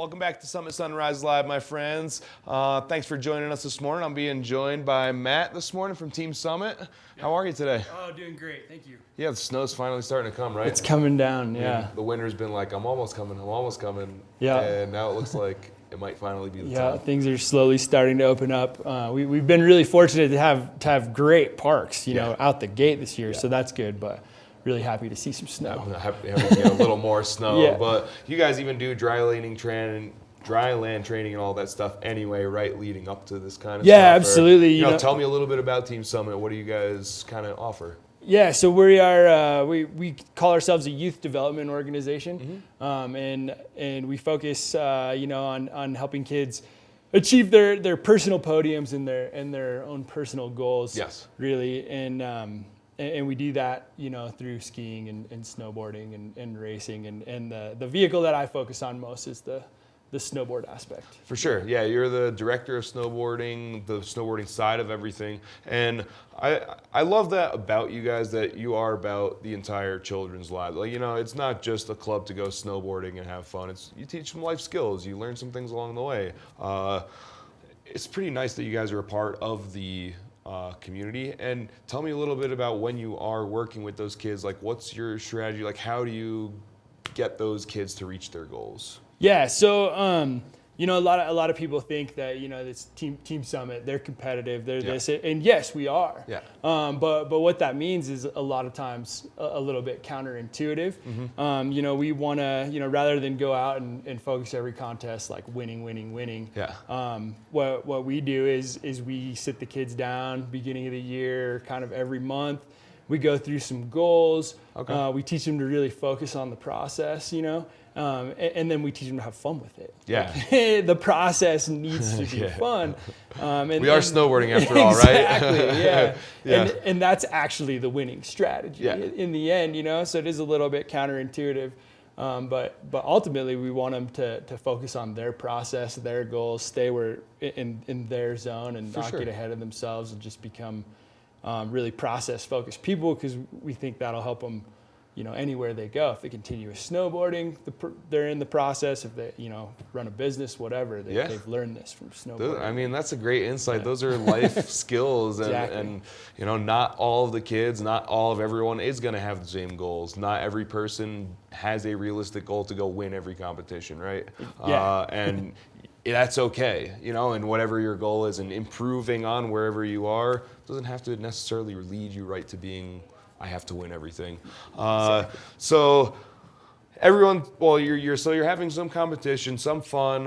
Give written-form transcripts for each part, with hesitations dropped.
Welcome back to Summit Sunrise Live, my friends. Thanks for joining us this morning. I'm being joined by Matt this morning from Team Summit. How are you today? Oh, doing great. Thank you. Yeah, the snow's finally starting to come, right? It's coming down, yeah. I mean, the winter's been like, I'm almost coming. Yeah. And now it looks like it might finally be the Yeah, time. things are slowly starting to open up. We've been really fortunate to have great parks, you know, out the gate this year, so that's good, but really happy to see some snow. I'm happy to get a little more snow, Yeah. but you guys even do dry land training and all that stuff anyway, right? Leading up to this kind of Yeah, stuff. absolutely. You know, tell me a little bit about Team Summit. What do you guys kind of offer? Yeah, so we are we call ourselves a youth development organization, and we focus on helping kids achieve their personal podiums and their own personal goals. Yes. Really, and we do that through skiing and snowboarding and racing, and the vehicle that I focus on most is the snowboard aspect. For sure. Yeah, you're the director of snowboarding, the snowboarding side of everything. And I love that about you guys, that you are about the entire children's lives. Like, it's not just a club to go snowboarding and have fun. You teach them life skills. You learn some things along the way. It's pretty nice that you guys are a part of the community. And tell me a little bit about when you are working with those kids. Like, what's your strategy? Like, how do you get those kids to reach their goals? Yeah, so a lot of people think that this Team Summit, they're competitive, they're this, and yes, we are. Yeah. But what that means is a lot of times a little bit counterintuitive. Mm-hmm. We want to rather than go out and focus every contest like winning. Yeah. What we do is we sit the kids down beginning of the year, kind of every month. We go through some goals. Okay. We teach them to really focus on the process, and then we teach them to have fun with it. Yeah. Like, the process needs to be fun. We are snowboarding after all, right? Exactly, yeah. Yeah. And that's actually the winning strategy in the end, so it is a little bit counterintuitive. But ultimately, we want them to focus on their process, their goals, stay in their zone, and not get ahead of themselves, and just become really process-focused people, because we think that'll help them, anywhere they go. If they continue with snowboarding, they're in the process. If they, run a business, whatever, they've learned this from snowboarding. That's a great insight. Those are life skills, and not all of the kids, not all of everyone is going to have the same goals. Not every person has a realistic goal to go win every competition, right? Yeah. And that's okay, and whatever your goal is, and improving on wherever you are doesn't have to necessarily lead you right to being, I have to win everything. Exactly. So everyone, well, you're having some competition, some fun.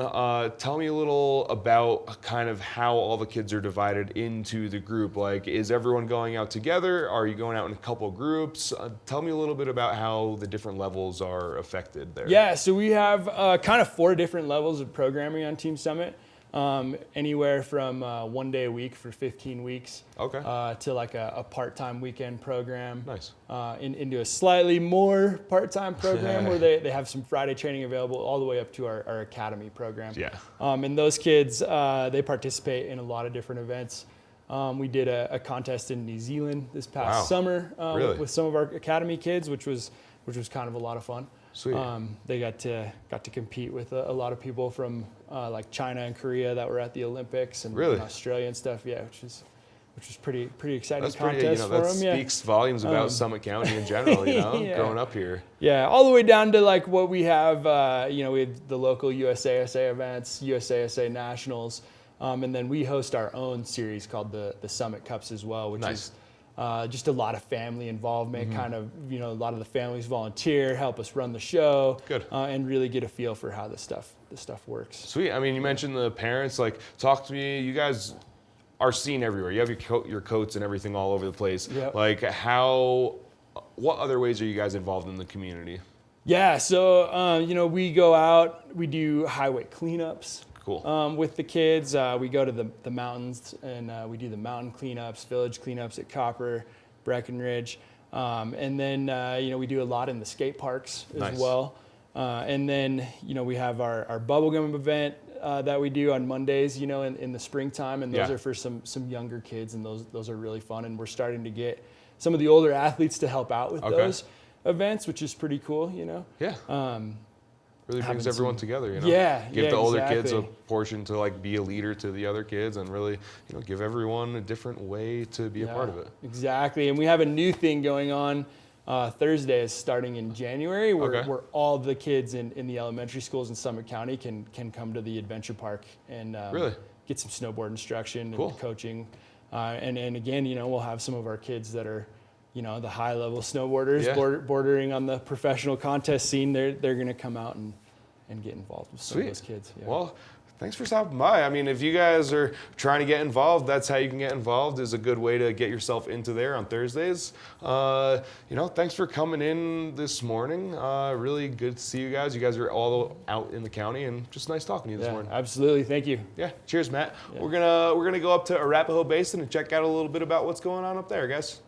Tell me a little about kind of how all the kids are divided into the group. Like, is everyone going out together? Are you going out in a couple groups? Tell me a little bit about how the different levels are affected there. Yeah, so we have kind of 4 different levels of programming on Team Summit. Anywhere from 1 day a week for 15 weeks to like a part-time weekend program. Nice. Into a slightly more part-time program where they have some Friday training available, all the way up to our academy program. Yeah. And those kids, they participate in a lot of different events. We did a contest in New Zealand this past summer with some of our academy kids, which was kind of a lot of fun. Sweet. They got to compete with a lot of people from like China and Korea that were at the Olympics, and Australia and stuff. Yeah, which was pretty exciting contest for them. That speaks volumes about Summit County in general. Growing up here. Yeah, all the way down to like what we have. We have the local USASA events, USASA Nationals, and then we host our own series called the Summit Cups as well, which is. Just a lot of family involvement, kind of, a lot of the families volunteer, help us run the show. Good. And really get a feel for how this stuff works. Sweet. I mean, you mentioned the parents. Like, talk to me. You guys are seen everywhere. You have your coats and everything all over the place. Yep. Like, what other ways are you guys involved in the community? Yeah, so, we go out, we do highway cleanups. Cool. With the kids. We go to the mountains, and we do the mountain cleanups, village cleanups at Copper, Breckenridge. And then, we do a lot in the skate parks as well. And then, we have our bubblegum event that we do on Mondays, in the springtime. And those are for some younger kids, and those are really fun. And we're starting to get some of the older athletes to help out with those events, which is pretty cool, Yeah. really brings Having everyone some- together, you know? Yeah, Give yeah, the older kids a exactly. portion to like be a leader to the other kids and really, you know, give everyone a different way to be a part of it. Exactly. And we have a new thing going on. Thursday is starting in January where, Okay. where all the kids in the elementary schools in Summit County can come to the adventure park and Really? get some snowboard instruction Cool. and coaching. And again, you know, we'll have some of our kids that are, you know, the high level snowboarders Yeah. bordering on the professional contest scene. They're going to come out and get involved with some of Sweet. those kids. Yeah. Well, thanks for stopping by. I mean, if you guys are trying to get involved, that's how you can get involved, is a good way to get yourself into there on Thursdays. You know, thanks for coming in this morning. Really good to see you guys. You guys are all out in the county, and just nice talking to you this Yeah, morning. absolutely. Thank you. Yeah, cheers, Matt. Yeah. We're gonna go up to Arapahoe Basin and check out a little bit about what's going on up there, guys.